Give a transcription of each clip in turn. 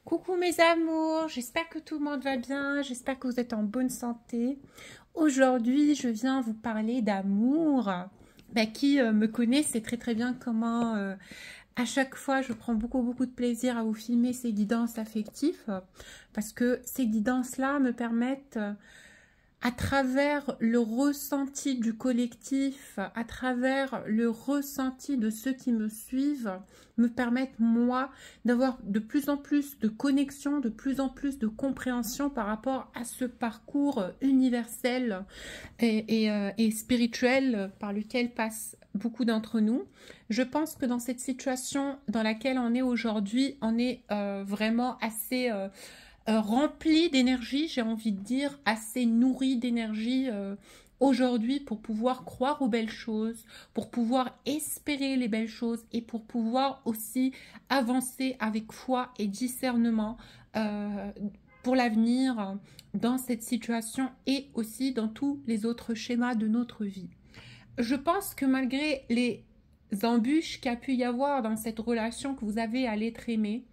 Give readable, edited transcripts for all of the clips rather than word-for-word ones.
Coucou mes amours, j'espère que tout le monde va bien, j'espère que vous êtes en bonne santé. Aujourd'hui, je viens vous parler d'amour. Qui me connaît sait très très bien comment à chaque fois je prends beaucoup de plaisir à vous filmer ces guidances affectives parce que ces guidances-là me permettent à travers le ressenti du collectif, à travers le ressenti de ceux qui me suivent, me permettent, moi, d'avoir de plus en plus de connexion, de plus en plus de compréhension par rapport à ce parcours universel et spirituel par lequel passent beaucoup d'entre nous. Je pense que dans cette situation dans laquelle on est aujourd'hui, on est vraiment assez rempli d'énergie, j'ai envie de dire, assez nourri d'énergie aujourd'hui pour pouvoir croire aux belles choses, pour pouvoir espérer les belles choses et pour pouvoir aussi avancer avec foi et discernement pour l'avenir dans cette situation et aussi dans tous les autres schémas de notre vie. Je pense que malgré les embûches qu'il y a pu y avoir dans cette relation que vous avez à l'être aimé,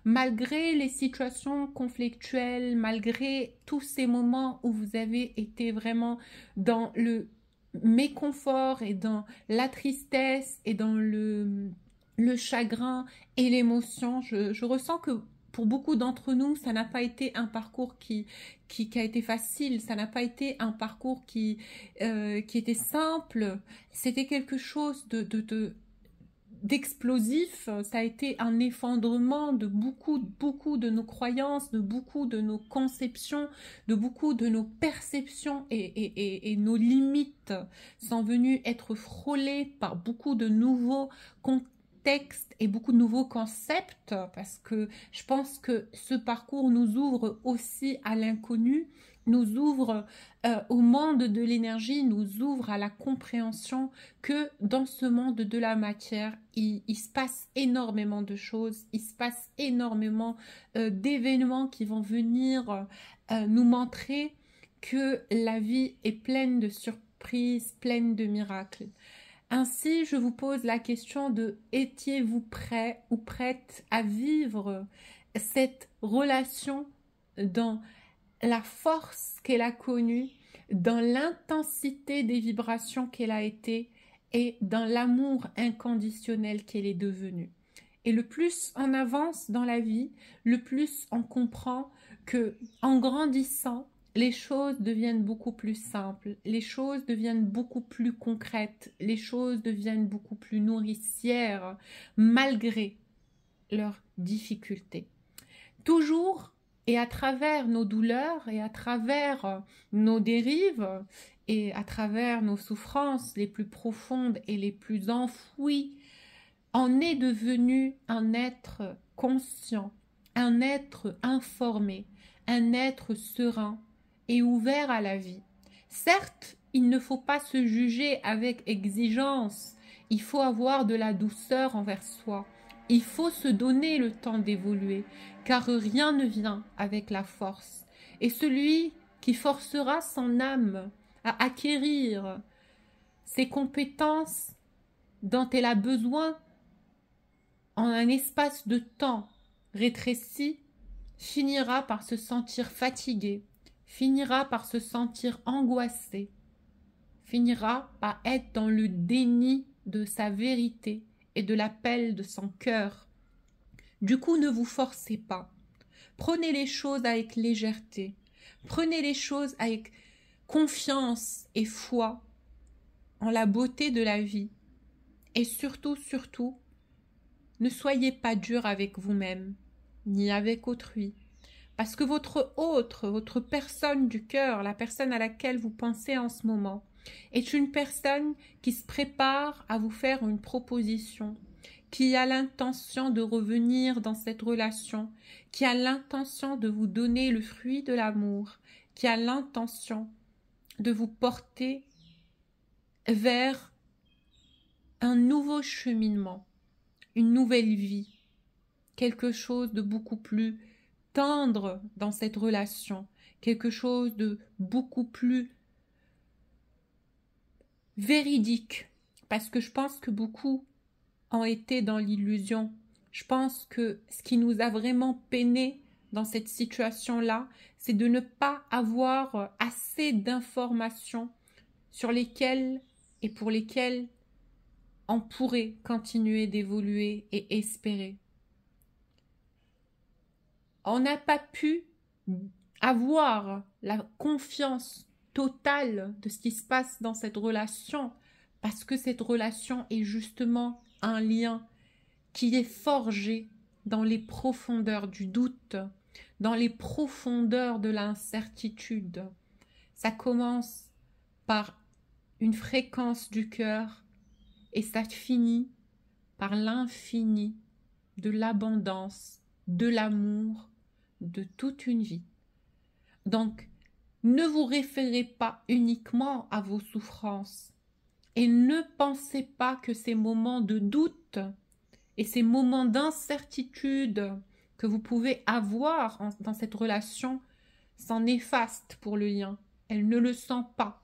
malgré les situations conflictuelles, malgré tous ces moments où vous avez été vraiment dans le méconfort et dans la tristesse et dans le chagrin et l'émotion, je ressens que pour beaucoup d'entre nous, ça n'a pas été un parcours qui a été facile, ça n'a pas été un parcours qui était simple, c'était quelque chose d'explosif, ça a été un effondrement de beaucoup de nos croyances, de beaucoup de nos conceptions, de beaucoup de nos perceptions et nos limites sont venues être frôlées par beaucoup de nouveaux contextes et beaucoup de nouveaux concepts parce que je pense que ce parcours nous ouvre aussi à l'inconnu, nous ouvre au monde de l'énergie, nous ouvre à la compréhension que dans ce monde de la matière, il se passe énormément de choses, il se passe énormément d'événements qui vont venir nous montrer que la vie est pleine de surprises, pleine de miracles. Ainsi, je vous pose la question de étiez-vous prêt ou prête à vivre cette relation dans la force qu'elle a connue, dans l'intensité des vibrations qu'elle a été et dans l'amour inconditionnel qu'elle est devenue. Et le plus on avance dans la vie, le plus on comprend que en grandissant, les choses deviennent beaucoup plus simples, les choses deviennent beaucoup plus concrètes, les choses deviennent beaucoup plus nourricières malgré leurs difficultés. Toujours et à travers nos douleurs et à travers nos dérives et à travers nos souffrances les plus profondes et les plus enfouies, on est devenu un être conscient, un être informé, un être serein et ouvert à la vie. Certes, il ne faut pas se juger avec exigence, il faut avoir de la douceur envers soi. Il faut se donner le temps d'évoluer, car rien ne vient avec la force. Et celui qui forcera son âme à acquérir ces compétences dont elle a besoin en un espace de temps rétréci, finira par se sentir fatigué, finira par se sentir angoissé, finira par être dans le déni de sa vérité et de l'appel de son cœur. Du coup, ne vous forcez pas. Prenez les choses avec légèreté. Prenez les choses avec confiance et foi en la beauté de la vie. Et surtout, ne soyez pas dur avec vous-même, ni avec autrui. Parce que votre personne du cœur, la personne à laquelle vous pensez en ce moment, est une personne qui se prépare à vous faire une proposition, qui a l'intention de revenir dans cette relation, qui a l'intention de vous donner le fruit de l'amour, qui a l'intention de vous porter vers un nouveau cheminement, une nouvelle vie, quelque chose de beaucoup plus tendre dans cette relation, quelque chose de beaucoup plus véridique, parce que je pense que beaucoup ont été dans l'illusion. Je pense que ce qui nous a vraiment peiné dans cette situation-là, c'est de ne pas avoir assez d'informations sur lesquelles et pour lesquelles on pourrait continuer d'évoluer et espérer. On n'a pas pu avoir la confiance totale de ce qui se passe dans cette relation parce que cette relation est justement un lien qui est forgé dans les profondeurs du doute, dans les profondeurs de l'incertitude. Ça commence par une fréquence du cœur et ça finit par l'infini de l'abondance, de l'amour, de toute une vie. Donc, ne vous référez pas uniquement à vos souffrances et ne pensez pas que ces moments de doute et ces moments d'incertitude que vous pouvez avoir dans cette relation s'en effacent pour le lien. Elle ne le sent pas.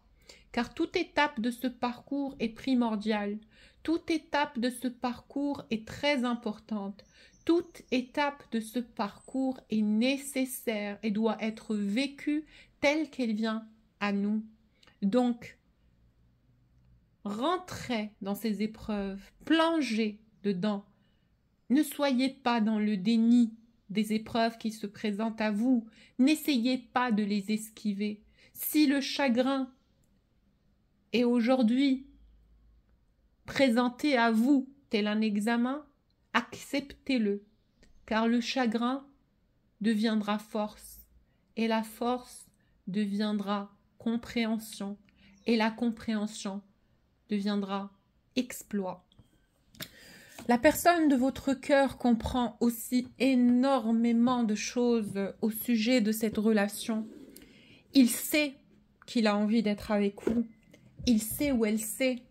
Car toute étape de ce parcours est primordiale. Toute étape de ce parcours est très importante. Toute étape de ce parcours est nécessaire et doit être vécue telle qu'elle vient à nous. Donc, rentrez dans ces épreuves, plongez dedans. Ne soyez pas dans le déni des épreuves qui se présentent à vous. N'essayez pas de les esquiver. Si le chagrin est aujourd'hui présenté à vous tel un examen, acceptez-le, car le chagrin deviendra force, et la force deviendra compréhension, et la compréhension deviendra exploit. La personne de votre cœur comprend aussi énormément de choses au sujet de cette relation. Il sait qu'il a envie d'être avec vous. Il sait ou elle sait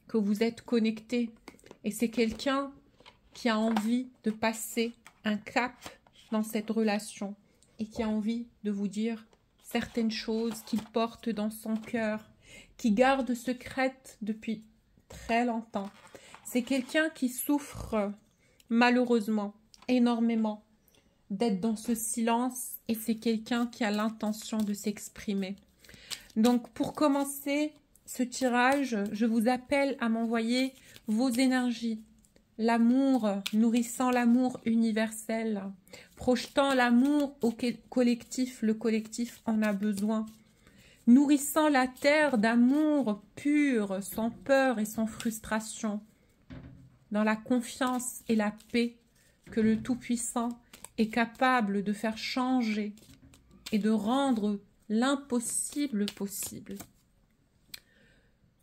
que vous êtes connectés. Et c'est quelqu'un qui a envie de passer un cap dans cette relation et qui a envie de vous dire certaines choses qu'il porte dans son cœur, qui garde secrètes depuis très longtemps. C'est quelqu'un qui souffre malheureusement énormément d'être dans ce silence et c'est quelqu'un qui a l'intention de s'exprimer. Donc pour commencer ce tirage, je vous appelle à m'envoyer vos énergies, l'amour, nourrissant l'amour universel, projetant l'amour au collectif, le collectif en a besoin, nourrissant la terre d'amour pur, sans peur et sans frustration, dans la confiance et la paix que le Tout-Puissant est capable de faire changer et de rendre l'impossible possible.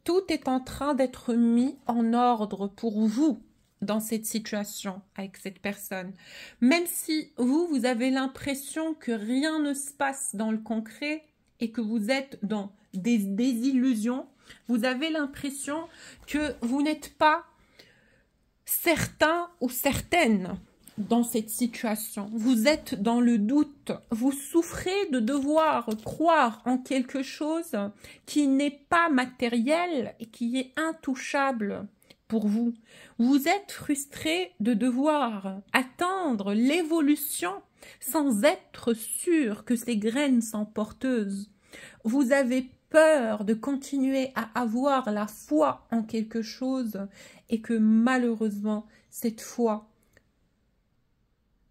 Tout est en train d'être mis en ordre pour vous dans cette situation avec cette personne. Même si vous avez l'impression que rien ne se passe dans le concret et que vous êtes dans des désillusions, vous avez l'impression que vous n'êtes pas certain ou certaine dans cette situation. Vous êtes dans le doute. Vous souffrez de devoir croire en quelque chose qui n'est pas matériel et qui est intouchable pour vous. Vous êtes frustré de devoir attendre l'évolution sans être sûr que ces graines sont porteuses. Vous avez peur de continuer à avoir la foi en quelque chose et que malheureusement cette foi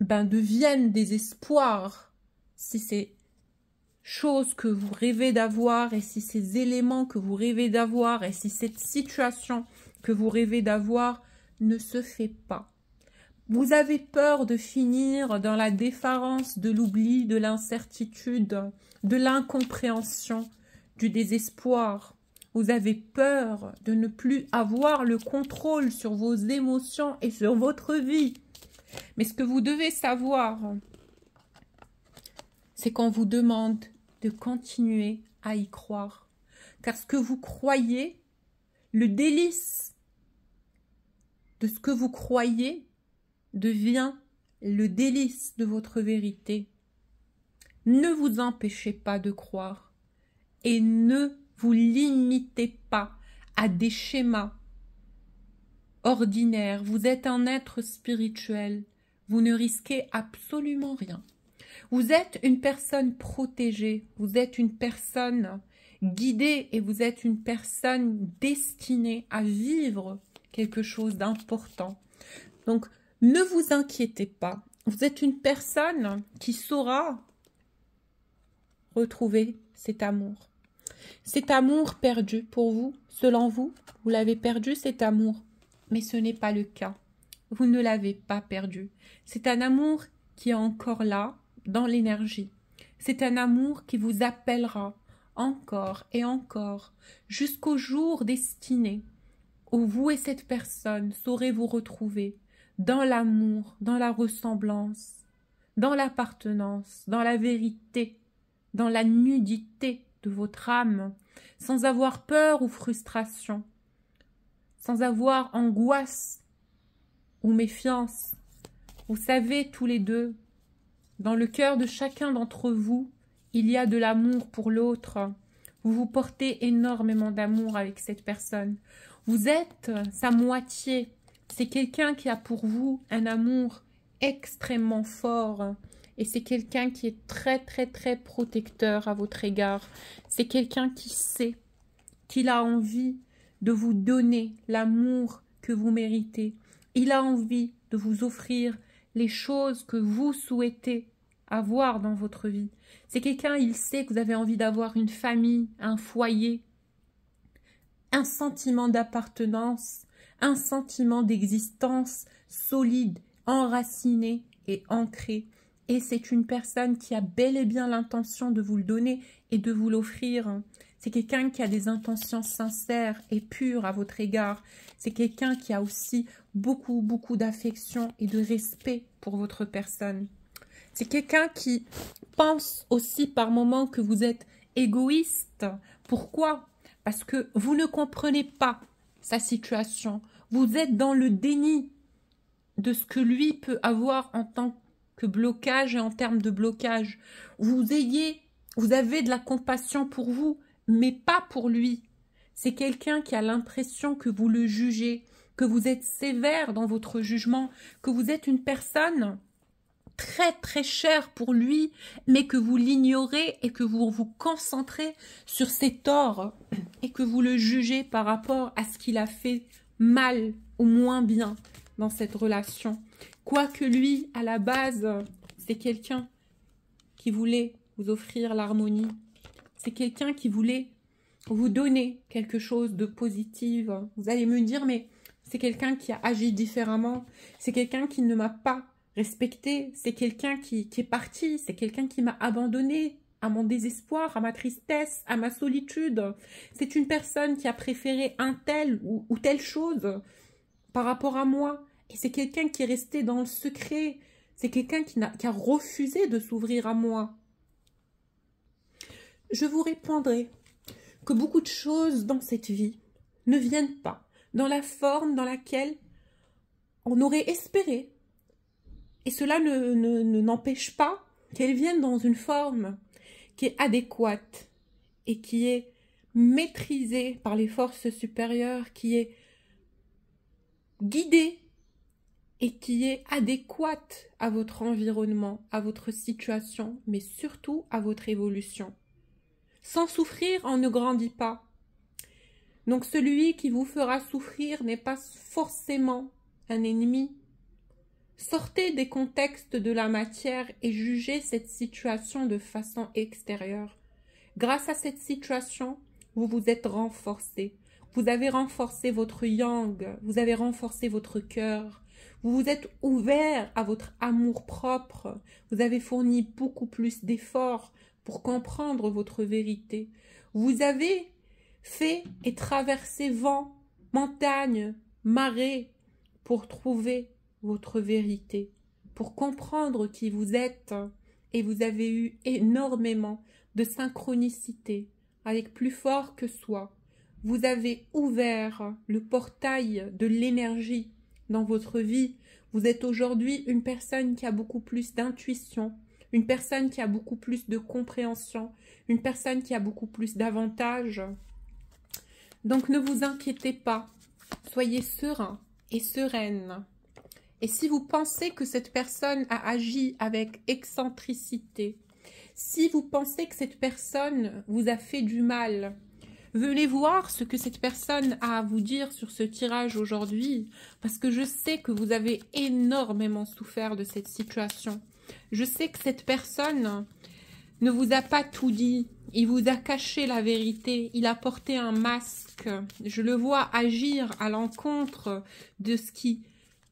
devienne des espoirs. Si ces choses que vous rêvez d'avoir et si ces éléments que vous rêvez d'avoir et si cette situation que vous rêvez d'avoir ne se fait pas. Vous avez peur de finir dans la déférence de l'oubli, de l'incertitude, de l'incompréhension, du désespoir. Vous avez peur de ne plus avoir le contrôle sur vos émotions et sur votre vie. Mais ce que vous devez savoir, c'est qu'on vous demande de continuer à y croire. Car ce que vous croyez, le délice de ce que vous croyez devient le délice de votre vérité. Ne vous empêchez pas de croire et ne vous limitez pas à des schémas ordinaires. Vous êtes un être spirituel. Vous ne risquez absolument rien. Vous êtes une personne protégée, vous êtes une personne guidée et vous êtes une personne destinée à vivre quelque chose d'important. Donc, ne vous inquiétez pas. Vous êtes une personne qui saura retrouver cet amour. Cet amour perdu pour vous, selon vous, vous l'avez perdu cet amour. Mais ce n'est pas le cas. Vous ne l'avez pas perdu. C'est un amour qui est encore là, dans l'énergie. C'est un amour qui vous appellera encore et encore, jusqu'au jour destiné, où vous et cette personne saurez vous retrouver dans l'amour, dans la ressemblance, dans l'appartenance, dans la vérité, dans la nudité de votre âme, sans avoir peur ou frustration, sans avoir angoisse ou méfiance. Vous savez tous les deux, dans le cœur de chacun d'entre vous, il y a de l'amour pour l'autre. Vous vous portez énormément d'amour avec cette personne. Vous êtes sa moitié. C'est quelqu'un qui a pour vous un amour extrêmement fort. Et c'est quelqu'un qui est très, très, très protecteur à votre égard. C'est quelqu'un qui sait qu'il a envie de vous donner l'amour que vous méritez. Il a envie de vous offrir les choses que vous souhaitez avoir dans votre vie. C'est quelqu'un, il sait que vous avez envie d'avoir une famille, un foyer, un sentiment d'appartenance, un sentiment d'existence solide, enraciné et ancré. Et c'est une personne qui a bel et bien l'intention de vous le donner et de vous l'offrir. C'est quelqu'un qui a des intentions sincères et pures à votre égard. C'est quelqu'un qui a aussi beaucoup, beaucoup d'affection et de respect pour votre personne. C'est quelqu'un qui pense aussi par moments que vous êtes égoïste. Pourquoi? Parce que vous ne comprenez pas sa situation. Vous êtes dans le déni de ce que lui peut avoir en tant que blocage et en termes de blocage. Vous avez de la compassion pour vous, mais pas pour lui. C'est quelqu'un qui a l'impression que vous le jugez, que vous êtes sévère dans votre jugement, que vous êtes une personne très très chère pour lui, mais que vous l'ignorez et que vous vous concentrez sur ses torts et que vous le jugez par rapport à ce qu'il a fait mal ou moins bien dans cette relation. Quoique lui, à la base, c'est quelqu'un qui voulait vous offrir l'harmonie. C'est quelqu'un qui voulait vous donner quelque chose de positif. Vous allez me dire, mais c'est quelqu'un qui a agi différemment. C'est quelqu'un qui ne m'a pas respecté. C'est quelqu'un qui est parti. C'est quelqu'un qui m'a abandonné à mon désespoir, à ma tristesse, à ma solitude. C'est une personne qui a préféré un tel ou telle chose par rapport à moi. Et c'est quelqu'un qui est resté dans le secret. C'est quelqu'un qui a refusé de s'ouvrir à moi. Je vous répondrai que beaucoup de choses dans cette vie ne viennent pas dans la forme dans laquelle on aurait espéré. Et cela n'empêche pas qu'elles viennent dans une forme qui est adéquate et qui est maîtrisée par les forces supérieures, qui est guidée et qui est adéquate à votre environnement, à votre situation, mais surtout à votre évolution. Sans souffrir, on ne grandit pas. Donc celui qui vous fera souffrir n'est pas forcément un ennemi. Sortez des contextes de la matière et jugez cette situation de façon extérieure. Grâce à cette situation, vous vous êtes renforcé. Vous avez renforcé votre yang, vous avez renforcé votre cœur. Vous vous êtes ouvert à votre amour propre. Vous avez fourni beaucoup plus d'efforts pour comprendre votre vérité. Vous avez fait et traversé vent, montagne, marée pour trouver votre vérité, pour comprendre qui vous êtes. Et vous avez eu énormément de synchronicité avec plus fort que soi. Vous avez ouvert le portail de l'énergie dans votre vie. Vous êtes aujourd'hui une personne qui a beaucoup plus d'intuition, une personne qui a beaucoup plus de compréhension, une personne qui a beaucoup plus d'avantages. Donc ne vous inquiétez pas, soyez serein et sereine. Et si vous pensez que cette personne a agi avec excentricité, si vous pensez que cette personne vous a fait du mal, venez voir ce que cette personne a à vous dire sur ce tirage aujourd'hui, parce que je sais que vous avez énormément souffert de cette situation. Je sais que cette personne ne vous a pas tout dit, il vous a caché la vérité, il a porté un masque. Je le vois agir à l'encontre de ce qui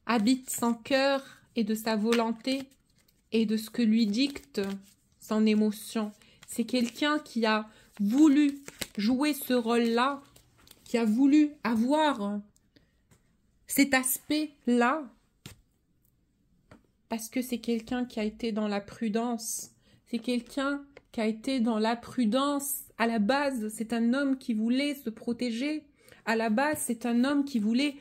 habite son cœur et de sa volonté et de ce que lui dicte son émotion. C'est quelqu'un qui a voulu jouer ce rôle-là, qui a voulu avoir cet aspect-là, parce que c'est quelqu'un qui a été dans la prudence. C'est quelqu'un qui a été dans la prudence. À la base, c'est un homme qui voulait se protéger. À la base, c'est un homme qui voulait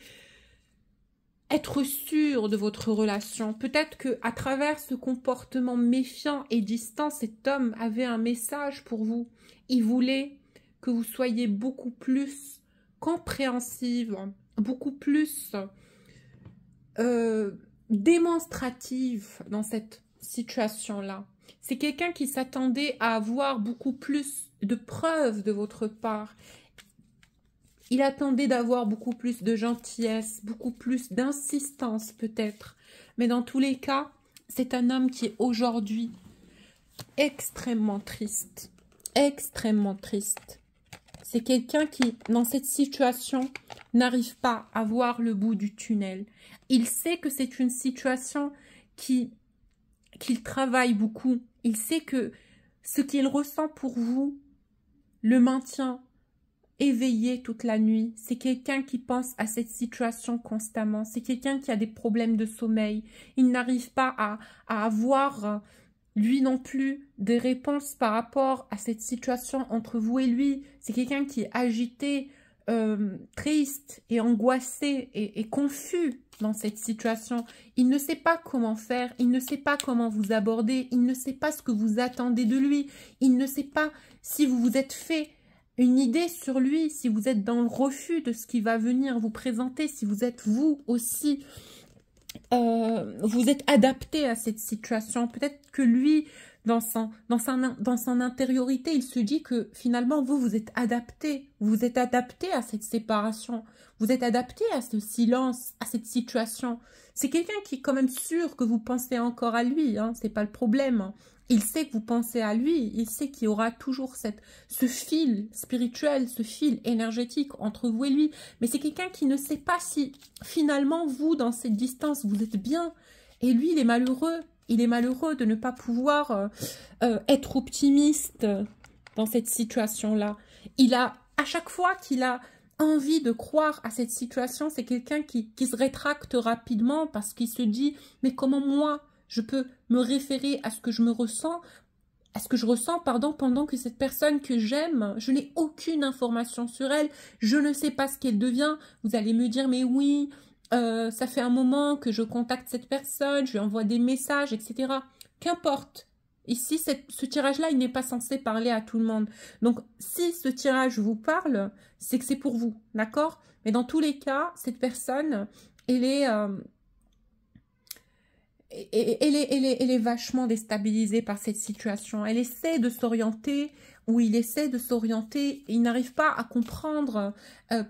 être sûr de votre relation. Peut-être qu'à travers ce comportement méfiant et distant, cet homme avait un message pour vous. Il voulait que vous soyez beaucoup plus compréhensive, beaucoup plus démonstrative dans cette situation-là. C'est quelqu'un qui s'attendait à avoir beaucoup plus de preuves de votre part. Il attendait d'avoir beaucoup plus de gentillesse, beaucoup plus d'insistance peut-être. Mais dans tous les cas, c'est un homme qui est aujourd'hui extrêmement triste. Extrêmement triste. C'est quelqu'un qui, dans cette situation, n'arrive pas à voir le bout du tunnel. Il sait que c'est une situation qu'il travaille beaucoup. Il sait que ce qu'il ressent pour vous le maintient éveillé toute la nuit. C'est quelqu'un qui pense à cette situation constamment. C'est quelqu'un qui a des problèmes de sommeil. Il n'arrive pas à avoir, lui non plus, des réponses par rapport à cette situation entre vous et lui. C'est quelqu'un qui est agité, triste et angoissé et confus dans cette situation. Il ne sait pas comment faire, il ne sait pas comment vous aborder, il ne sait pas ce que vous attendez de lui, il ne sait pas si vous vous êtes fait une idée sur lui, si vous êtes dans le refus de ce qui va venir vous présenter, si vous êtes vous aussi, vous êtes adapté à cette situation. Peut-être que lui, dans son intériorité, il se dit que finalement, vous êtes adapté. Vous êtes adapté à cette séparation. Vous êtes adapté à ce silence, à cette situation. C'est quelqu'un qui est quand même sûr que vous pensez encore à lui. Hein, c'est pas le problème. Il sait que vous pensez à lui. Il sait qu'il y aura toujours ce fil spirituel, ce fil énergétique entre vous et lui. Mais c'est quelqu'un qui ne sait pas si finalement, vous, dans cette distance, vous êtes bien. Et lui, il est malheureux. Il est malheureux de ne pas pouvoir être optimiste dans cette situation-là. Il a, à chaque fois qu'il a envie de croire à cette situation, c'est quelqu'un qui se rétracte rapidement parce qu'il se dit « Mais comment moi, je peux me référer à ce que je ressens pendant que cette personne que j'aime, je n'ai aucune information sur elle, je ne sais pas ce qu'elle devient. » Vous allez me dire « Mais oui, ça fait un moment que je contacte cette personne, je lui envoie des messages, etc. » Qu'importe. Ici, ce tirage-là, il n'est pas censé parler à tout le monde. Donc, si ce tirage vous parle, c'est que c'est pour vous, d'accord? Mais dans tous les cas, cette personne, elle est vachement déstabilisée par cette situation. Elle essaie de s'orienter, ou il essaie de s'orienter, il n'arrive pas à comprendre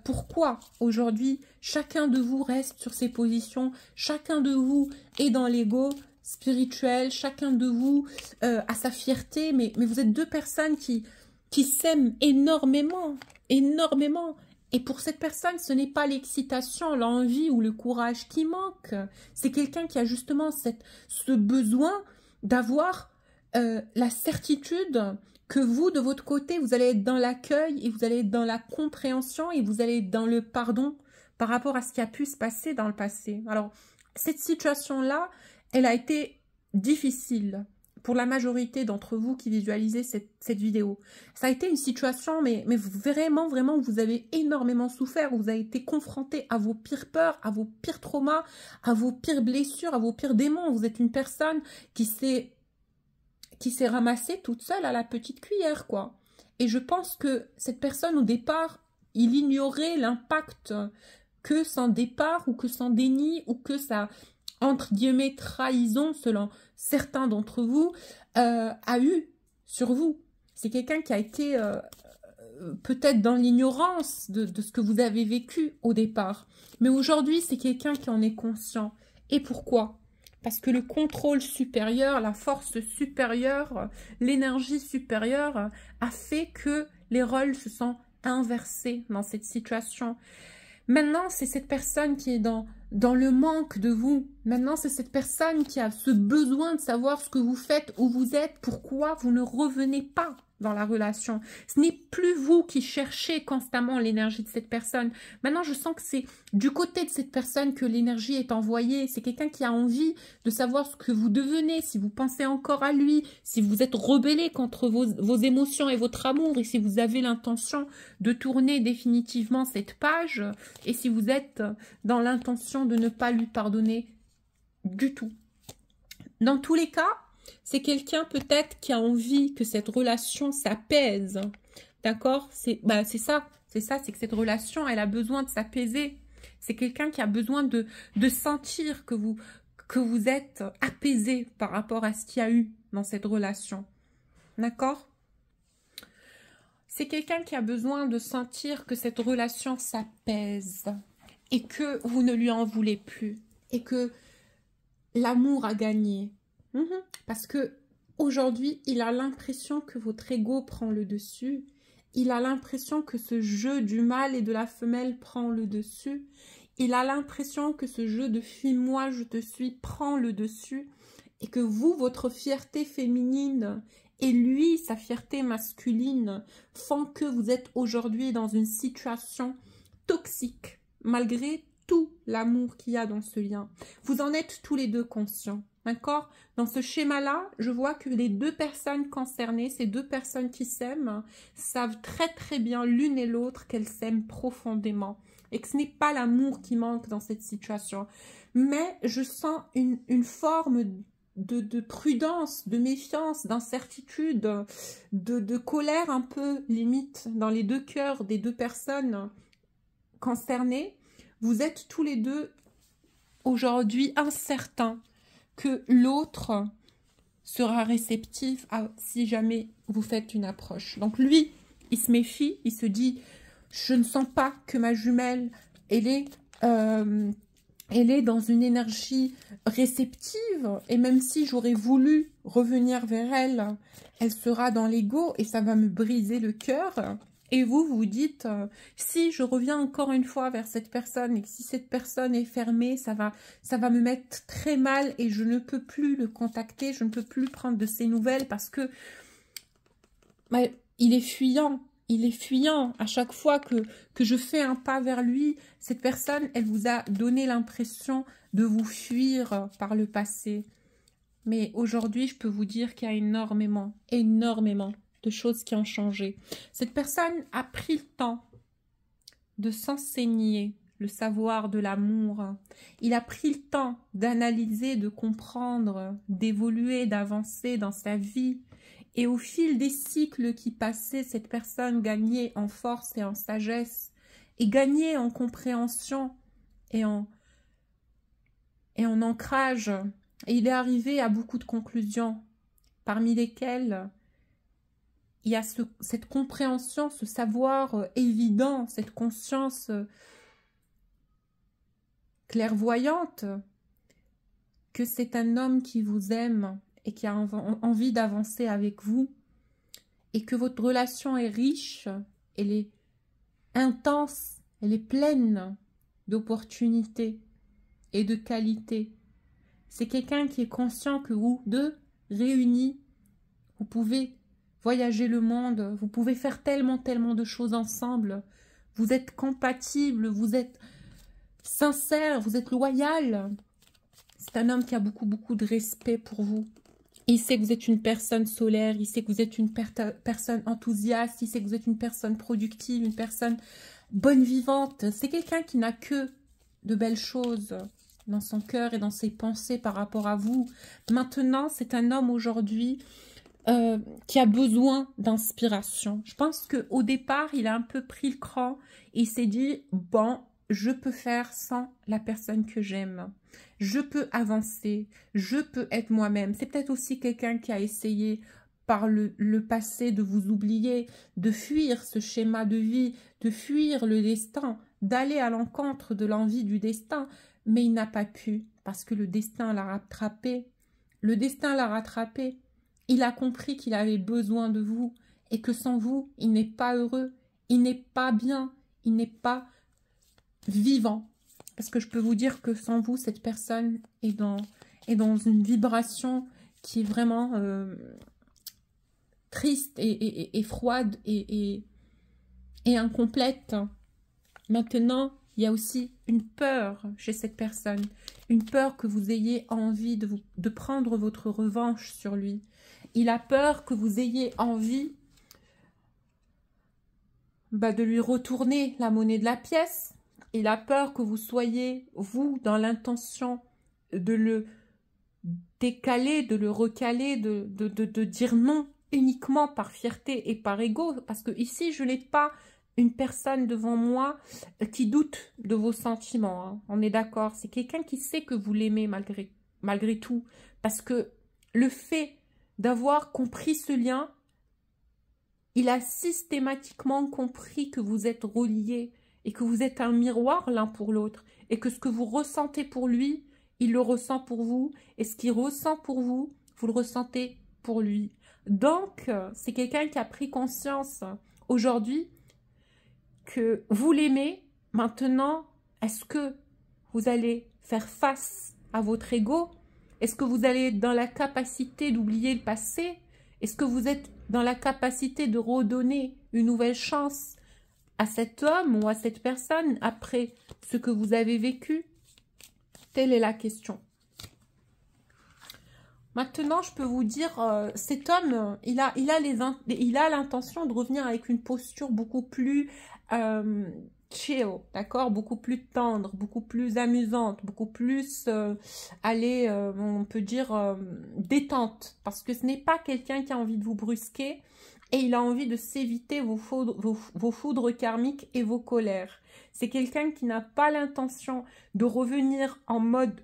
pourquoi aujourd'hui chacun de vous reste sur ses positions, chacun de vous est dans l'ego spirituel, chacun de vous a sa fierté, mais vous êtes deux personnes qui s'aiment énormément, énormément. Et pour cette personne, ce n'est pas l'excitation, l'envie ou le courage qui manque. C'est quelqu'un qui a justement ce besoin d'avoir la certitude que vous, de votre côté, vous allez être dans l'accueil et vous allez être dans la compréhension et vous allez être dans le pardon par rapport à ce qui a pu se passer dans le passé. Alors, cette situation-là, elle a été difficile pour la majorité d'entre vous qui visualisez cette vidéo. Ça a été une situation, mais vraiment, vraiment, vous avez énormément souffert. Vous avez été confronté à vos pires peurs, à vos pires traumas, à vos pires blessures, à vos pires démons. Vous êtes une personne qui s'est ramassée toute seule à la petite cuillère, quoi. Et je pense que cette personne, au départ, il ignorait l'impact que son départ ou que son déni ou que entre guillemets, trahison, selon certains d'entre vous, a eu sur vous. C'est quelqu'un qui a été peut-être dans l'ignorance de ce que vous avez vécu au départ. Mais aujourd'hui, c'est quelqu'un qui en est conscient. Et pourquoi? Parce que le contrôle supérieur, la force supérieure, l'énergie supérieure a fait que les rôles se sont inversés dans cette situation. Maintenant, c'est cette personne qui est dans le manque de vous. Maintenant, c'est cette personne qui a ce besoin de savoir ce que vous faites, où vous êtes, pourquoi vous ne revenez pas dans la relation. Ce n'est plus vous qui cherchez constamment l'énergie de cette personne. Maintenant, je sens que c'est du côté de cette personne que l'énergie est envoyée. C'est quelqu'un qui a envie de savoir ce que vous devenez, si vous pensez encore à lui, si vous êtes rebellé contre vos émotions et votre amour, et si vous avez l'intention de tourner définitivement cette page, et si vous êtes dans l'intention de ne pas lui pardonner du tout. Dans tous les cas, c'est quelqu'un peut-être qui a envie que cette relation s'apaise. D'accord? C'est ça. C'est ça, c'est que cette relation, elle a besoin de s'apaiser. C'est quelqu'un qui a besoin de sentir que vous êtes apaisé par rapport à ce qu'il y a eu dans cette relation. D'accord? C'est quelqu'un qui a besoin de sentir que cette relation s'apaise et que vous ne lui en voulez plus et que l'amour a gagné. Parce que aujourd'hui, il a l'impression que votre ego prend le dessus. Il a l'impression que ce jeu du mâle et de la femelle prend le dessus. Il a l'impression que ce jeu de fuis-moi, je te suis prend le dessus. Et que vous, votre fierté féminine et lui, sa fierté masculine font que vous êtes aujourd'hui dans une situation toxique, malgré tout l'amour qu'il y a dans ce lien. Vous en êtes tous les deux conscients. D'accord? Dans ce schéma-là, je vois que les deux personnes concernées, ces deux personnes qui s'aiment, savent très très bien l'une et l'autre qu'elles s'aiment profondément. Et que ce n'est pas l'amour qui manque dans cette situation. Mais je sens une forme de prudence, de méfiance, d'incertitude, de colère un peu limite dans les deux cœurs des deux personnes concernées. Vous êtes tous les deux aujourd'hui incertains que l'autre sera réceptif si jamais vous faites une approche. Donc lui, il se méfie, il se dit, je ne sens pas que ma jumelle, elle est dans une énergie réceptive, et même si j'aurais voulu revenir vers elle, elle sera dans l'ego et ça va me briser le cœur. Et vous, vous dites, si je reviens encore une fois vers cette personne et que si cette personne est fermée, ça va me mettre très mal et je ne peux plus le contacter, je ne peux plus prendre de ses nouvelles parce que il est fuyant. Il est fuyant. À chaque fois que je fais un pas vers lui, cette personne, elle vous a donné l'impression de vous fuir par le passé. Mais aujourd'hui, je peux vous dire qu'il y a énormément de choses qui ont changé. Cette personne a pris le temps de s'enseigner le savoir de l'amour. Il a pris le temps d'analyser, de comprendre, d'évoluer, d'avancer dans sa vie. Et au fil des cycles qui passaient, cette personne gagnait en force et en sagesse, et gagnait en compréhension et en ancrage. Et il est arrivé à beaucoup de conclusions, parmi lesquelles il y a cette compréhension, ce savoir évident, cette conscience clairvoyante que c'est un homme qui vous aime et qui a envie d'avancer avec vous et que votre relation est riche, elle est intense, elle est pleine d'opportunités et de qualités. C'est quelqu'un qui est conscient que vous deux, réunis, vous pouvez voyager le monde, vous pouvez faire tellement de choses ensemble. Vous êtes compatibles, vous êtes sincère, vous êtes loyal. C'est un homme qui a beaucoup de respect pour vous. Il sait que vous êtes une personne solaire, il sait que vous êtes une personne enthousiaste, il sait que vous êtes une personne productive, une personne bonne vivante. C'est quelqu'un qui n'a que de belles choses dans son cœur et dans ses pensées par rapport à vous. Maintenant, c'est un homme aujourd'hui qui a besoin d'inspiration. Je pense qu'au départ, il a un peu pris le cran et il s'est dit, bon, je peux faire sans la personne que j'aime. je peux avancer, je peux être moi-même. C'est peut-être aussi quelqu'un qui a essayé par le passé de vous oublier, de fuir ce schéma de vie, de fuir le destin, d'aller à l'encontre de l'envie du destin, mais il n'a pas pu parce que le destin l'a rattrapé. Le destin l'a rattrapé. Il a compris qu'il avait besoin de vous et que sans vous, il n'est pas heureux, il n'est pas bien, il n'est pas vivant. Parce que je peux vous dire que sans vous, cette personne est dans une vibration qui est vraiment triste et froide et incomplète. Maintenant, il y a aussi une peur chez cette personne. Une peur que vous ayez envie de prendre votre revanche sur lui. Il a peur que vous ayez envie de lui retourner la monnaie de la pièce. Il a peur que vous soyez, vous, dans l'intention de le décaler, de le recaler, de dire non uniquement par fierté et par ego. Parce que ici, je n'ai pas une personne devant moi qui doute de vos sentiments. Hein. On est d'accord. C'est quelqu'un qui sait que vous l'aimez malgré tout. Parce que le fait d'avoir compris ce lien, il a systématiquement compris que vous êtes reliés et que vous êtes un miroir l'un pour l'autre et que ce que vous ressentez pour lui, il le ressent pour vous et ce qu'il ressent pour vous, vous le ressentez pour lui. Donc, c'est quelqu'un qui a pris conscience aujourd'hui que vous l'aimez. Maintenant, est-ce que vous allez faire face à votre ego? Est-ce que vous allez être dans la capacité d'oublier le passé? Est-ce que vous êtes dans la capacité de redonner une nouvelle chance à cet homme ou à cette personne après ce que vous avez vécu? Telle est la question. Maintenant, je peux vous dire, cet homme, il a l'intention de revenir avec une posture beaucoup plus chill, d'accord, beaucoup plus tendre, beaucoup plus amusante, beaucoup plus, on peut dire, détente, parce que ce n'est pas quelqu'un qui a envie de vous brusquer et il a envie de s'éviter vos foudres karmiques et vos colères. C'est quelqu'un qui n'a pas l'intention de revenir en mode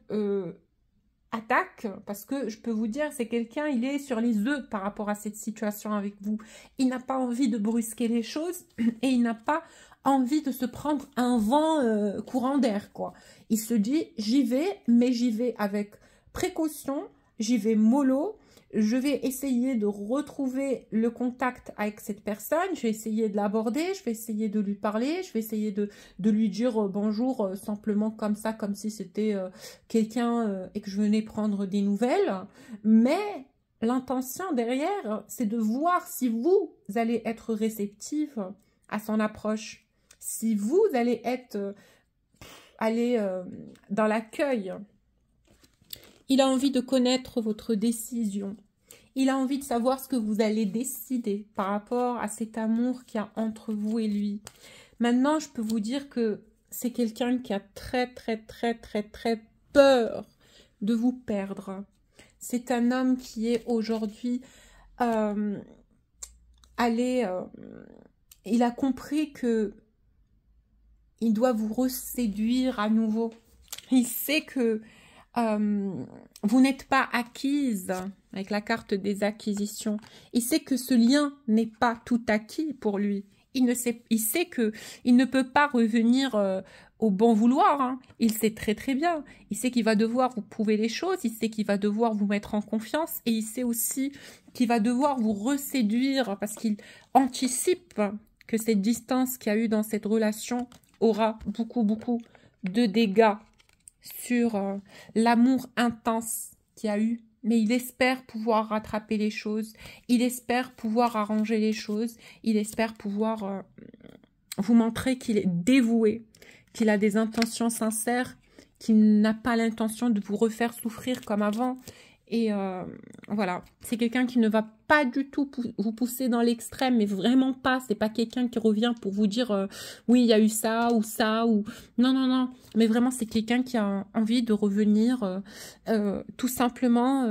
attaque, parce que je peux vous dire, c'est quelqu'un, il est sur les œufs par rapport à cette situation avec vous. Il n'a pas envie de brusquer les choses et il n'a pas envie de se prendre un vent courant d'air, quoi. Il se dit, j'y vais, mais j'y vais avec précaution, j'y vais mollo, je vais essayer de retrouver le contact avec cette personne, je vais essayer de l'aborder, je vais essayer de lui parler, je vais essayer de lui dire bonjour simplement comme ça, comme si c'était quelqu'un et que je venais prendre des nouvelles. Mais l'intention derrière, c'est de voir si vous allez être réceptif à son approche, si vous allez être dans l'accueil. Il a envie de connaître votre décision. Il a envie de savoir ce que vous allez décider par rapport à cet amour qu'il y a entre vous et lui. Maintenant, je peux vous dire que c'est quelqu'un qui a très peur de vous perdre. C'est un homme qui est aujourd'hui il a compris que il doit vous reséduire à nouveau. Il sait que vous n'êtes pas acquise avec la carte des acquisitions. Il sait que ce lien n'est pas tout acquis pour lui. Il sait que il ne peut pas revenir au bon vouloir. Hein. Il sait très bien. Il sait qu'il va devoir vous prouver les choses. Il sait qu'il va devoir vous mettre en confiance. Et il sait aussi qu'il va devoir vous reséduire parce qu'il anticipe que cette distance qu'il y a eu dans cette relation aura beaucoup de dégâts sur l'amour intense qu'il y a eu. Mais il espère pouvoir rattraper les choses. Il espère pouvoir arranger les choses. Il espère pouvoir vous montrer qu'il est dévoué, qu'il a des intentions sincères, qu'il n'a pas l'intention de vous refaire souffrir comme avant. Et voilà, c'est quelqu'un qui ne va pas du tout vous pousser dans l'extrême, mais vraiment pas. C'est pas quelqu'un qui revient pour vous dire oui, il y a eu ça ou ça ou non. Mais vraiment, c'est quelqu'un qui a envie de revenir tout simplement,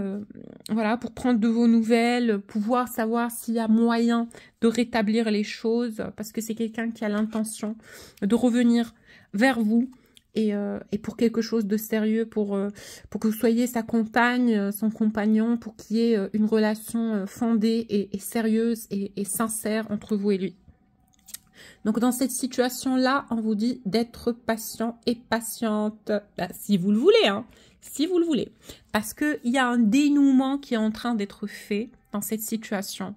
voilà, pour prendre de vos nouvelles, pouvoir savoir s'il y a moyen de rétablir les choses, parce que c'est quelqu'un qui a l'intention de revenir vers vous et pour quelque chose de sérieux, pour que vous soyez sa compagne, son compagnon, pour qu'il y ait une relation fondée et sérieuse et sincère entre vous et lui. Donc, dans cette situation-là, on vous dit d'être patient et patiente, bah, si vous le voulez, hein, si vous le voulez. Parce qu'il y a un dénouement qui est en train d'être fait dans cette situation.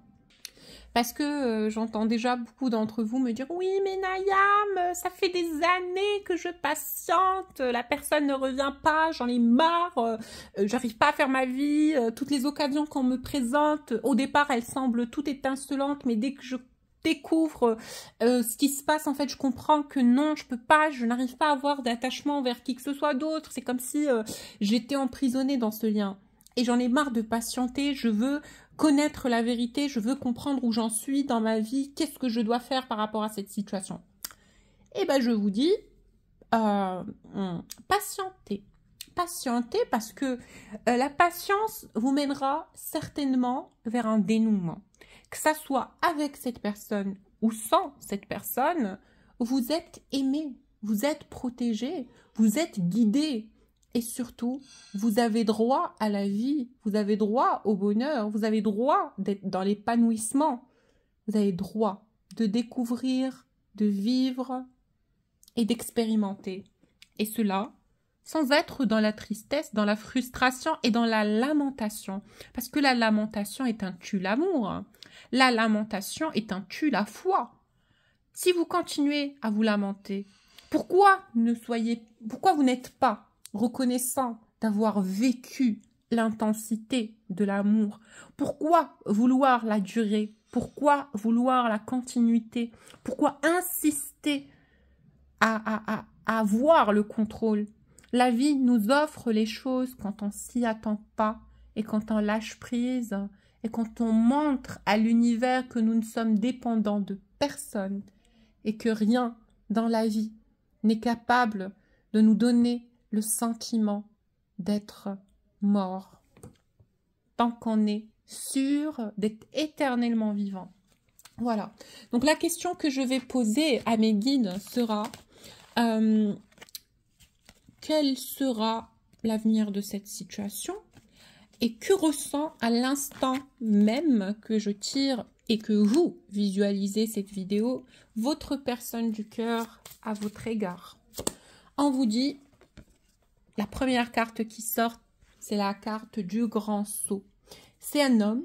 Parce que j'entends déjà beaucoup d'entre vous me dire « Oui, mais Nayam, ça fait des années que je patiente, la personne ne revient pas, j'en ai marre, j'arrive pas à faire ma vie, toutes les occasions qu'on me présente, au départ, elles semblent toutes étincelantes, mais dès que je découvre ce qui se passe, en fait, je comprends que non, je peux pas, je n'arrive pas à avoir d'attachement vers qui que ce soit d'autre, c'est comme si j'étais emprisonnée dans ce lien. Et j'en ai marre de patienter, je veux connaître la vérité, je veux comprendre où j'en suis dans ma vie, qu'est-ce que je dois faire par rapport à cette situation. Et ben je vous dis, patientez. Patientez parce que la patience vous mènera certainement vers un dénouement. Que ça soit avec cette personne ou sans cette personne, vous êtes aimé, vous êtes protégé, vous êtes guidé. Et surtout, vous avez droit à la vie, vous avez droit au bonheur, vous avez droit d'être dans l'épanouissement, vous avez droit de découvrir, de vivre et d'expérimenter. Et cela sans être dans la tristesse, dans la frustration et dans la lamentation. Parce que la lamentation est un tue l'amour. La lamentation est un tue la foi. Si vous continuez à vous lamenter, pourquoi vous n'êtes pas reconnaissant d'avoir vécu l'intensité de l'amour? Pourquoi vouloir la durée? Pourquoi vouloir la continuité? Pourquoi insister à avoir le contrôle? La vie nous offre les choses quand on s'y attend pas et quand on lâche prise et quand on montre à l'univers que nous ne sommes dépendants de personne et que rien dans la vie n'est capable de nous donner le sentiment d'être mort, tant qu'on est sûr d'être éternellement vivant. Voilà. Donc la question que je vais poser à mes guides sera quel sera l'avenir de cette situation et que ressent à l'instant même que je tire et que vous visualisez cette vidéo, votre personne du cœur à votre égard. On vous dit, la première carte qui sort, c'est la carte du grand sceau. C'est un homme,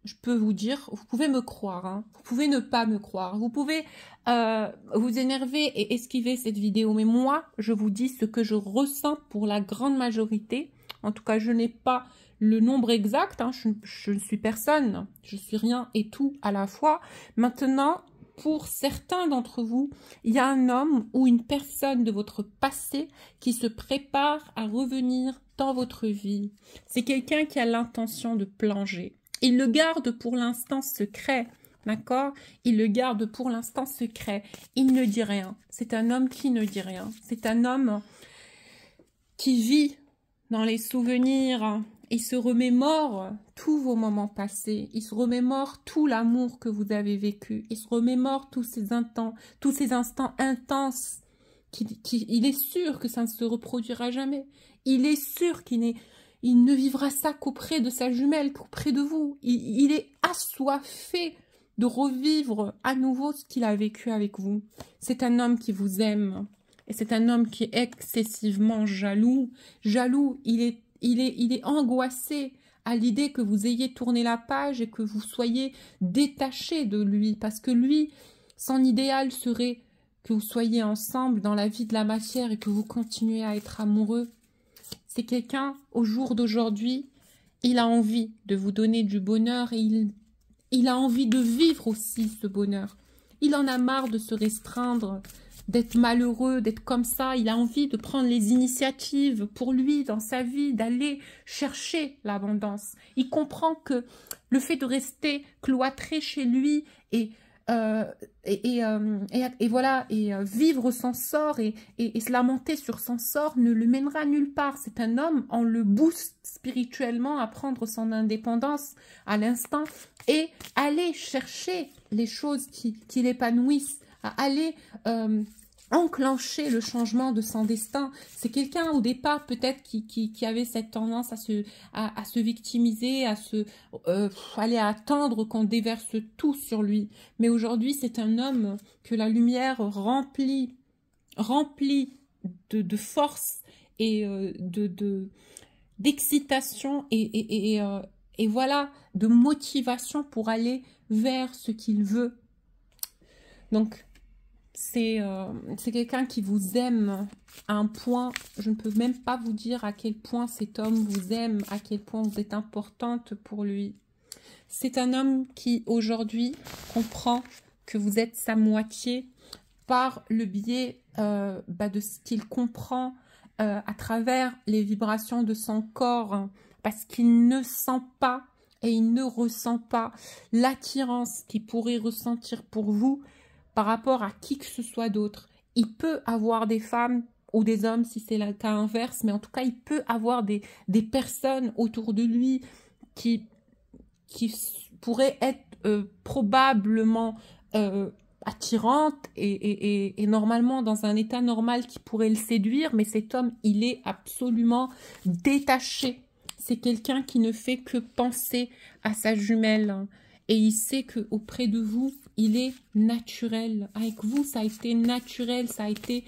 je peux vous dire, vous pouvez me croire, hein, vous pouvez ne pas me croire, vous pouvez vous énerver et esquiver cette vidéo, mais moi, je vous dis ce que je ressens pour la grande majorité. En tout cas, je n'ai pas le nombre exact, hein, je ne suis personne, je suis rien et tout à la fois. Maintenant, pour certains d'entre vous, il y a un homme ou une personne de votre passé qui se prépare à revenir dans votre vie. C'est quelqu'un qui a l'intention de plonger. Il le garde pour l'instant secret, d'accord? Il le garde pour l'instant secret. Il ne dit rien. C'est un homme qui ne dit rien. C'est un homme qui vit dans les souvenirs. Il se remémore tous vos moments passés. Il se remémore tout l'amour que vous avez vécu. Il se remémore tous ces instants intenses. Il est sûr que ça ne se reproduira jamais. Il est sûr il ne vivra ça qu'auprès de sa jumelle, qu'auprès de vous. Il est assoiffé de revivre à nouveau ce qu'il a vécu avec vous. C'est un homme qui vous aime. Et c'est un homme qui est excessivement jaloux. Jaloux, il est angoissé à l'idée que vous ayez tourné la page et que vous soyez détaché de lui. Parce que lui, son idéal serait que vous soyez ensemble dans la vie de la matière et que vous continuez à être amoureux. C'est quelqu'un, au jour d'aujourd'hui, il a envie de vous donner du bonheur et il a envie de vivre aussi ce bonheur. Il en a marre de se restreindre, d'être malheureux, d'être comme ça. Il a envie de prendre les initiatives pour lui, dans sa vie, d'aller chercher l'abondance. Il comprend que le fait de rester cloîtré chez lui et vivre son sort et se lamenter sur son sort ne le mènera nulle part. C'est un homme, on le booste spirituellement à prendre son indépendance à l'instant et aller chercher les choses qui l'épanouissent, à aller enclencher le changement de son destin. C'est quelqu'un au départ peut-être qui avait cette tendance à se victimiser, aller attendre qu'on déverse tout sur lui. Mais aujourd'hui, c'est un homme que la lumière remplit de force et d'excitation et voilà, de motivation pour aller vers ce qu'il veut. Donc, c'est quelqu'un qui vous aime à un point, je ne peux même pas vous dire à quel point cet homme vous aime, à quel point vous êtes importante pour lui. C'est un homme qui aujourd'hui comprend que vous êtes sa moitié par le biais de ce qu'il comprend à travers les vibrations de son corps, parce qu'il ne sent pas et il ne ressent pas l'attirance qu'il pourrait ressentir pour vous par rapport à qui que ce soit d'autre. Il peut avoir des femmes ou des hommes si c'est le cas inverse, mais en tout cas, il peut avoir des personnes autour de lui qui pourraient être probablement attirantes et normalement dans un état normal qui pourrait le séduire, mais cet homme, il est absolument détaché. C'est quelqu'un qui ne fait que penser à sa jumelle. Et il sait qu'auprès de vous, il est naturel. Avec vous, ça a été naturel, ça a été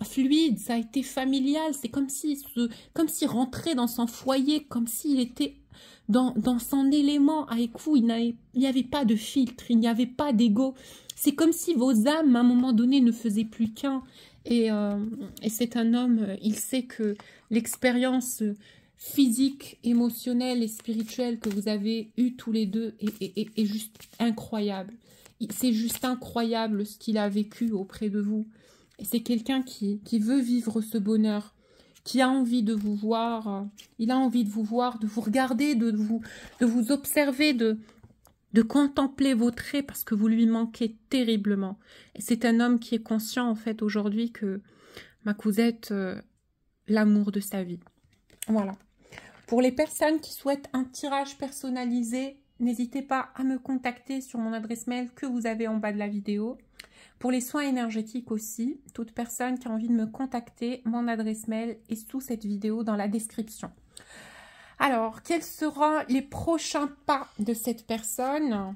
fluide, ça a été familial. C'est comme s'il rentrait dans son foyer, comme s'il était dans son élément. Avec vous, il n'y avait pas de filtre, il n'y avait pas d'ego. C'est comme si vos âmes, à un moment donné, ne faisaient plus qu'un. Et c'est un homme, il sait que l'expérience physique, émotionnelle et spirituelle que vous avez eu tous les deux est juste incroyable. C'est juste incroyable ce qu'il a vécu auprès de vous. Et c'est quelqu'un qui veut vivre ce bonheur, qui a envie de vous voir. Il a envie de vous voir, de vous regarder, de vous observer, de contempler vos traits parce que vous lui manquez terriblement. Et c'est un homme qui est conscient en fait aujourd'hui que vous êtes l'amour de sa vie. Voilà. Pour les personnes qui souhaitent un tirage personnalisé, n'hésitez pas à me contacter sur mon adresse mail que vous avez en bas de la vidéo. Pour les soins énergétiques aussi, toute personne qui a envie de me contacter, mon adresse mail est sous cette vidéo dans la description. Alors, quels seront les prochains pas de cette personne?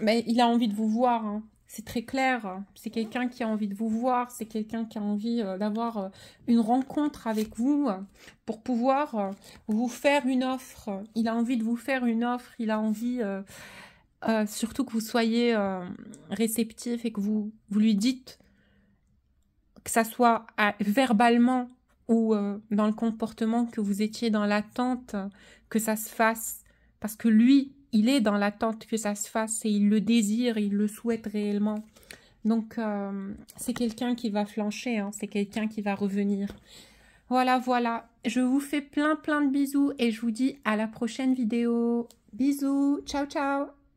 Mais il a envie de vous voir, hein. C'est très clair, c'est quelqu'un qui a envie de vous voir, c'est quelqu'un qui a envie d'avoir une rencontre avec vous pour pouvoir vous faire une offre. Il a envie de vous faire une offre, il a envie surtout que vous soyez réceptif et que vous lui dites, que ça soit verbalement ou dans le comportement, que vous étiez dans l'attente que ça se fasse, parce que lui, il est dans l'attente que ça se fasse et il le désire, il le souhaite réellement. Donc, c'est quelqu'un qui va flancher, hein, c'est quelqu'un qui va revenir. Voilà, voilà. Je vous fais plein de bisous et je vous dis à la prochaine vidéo. Bisous, ciao, ciao.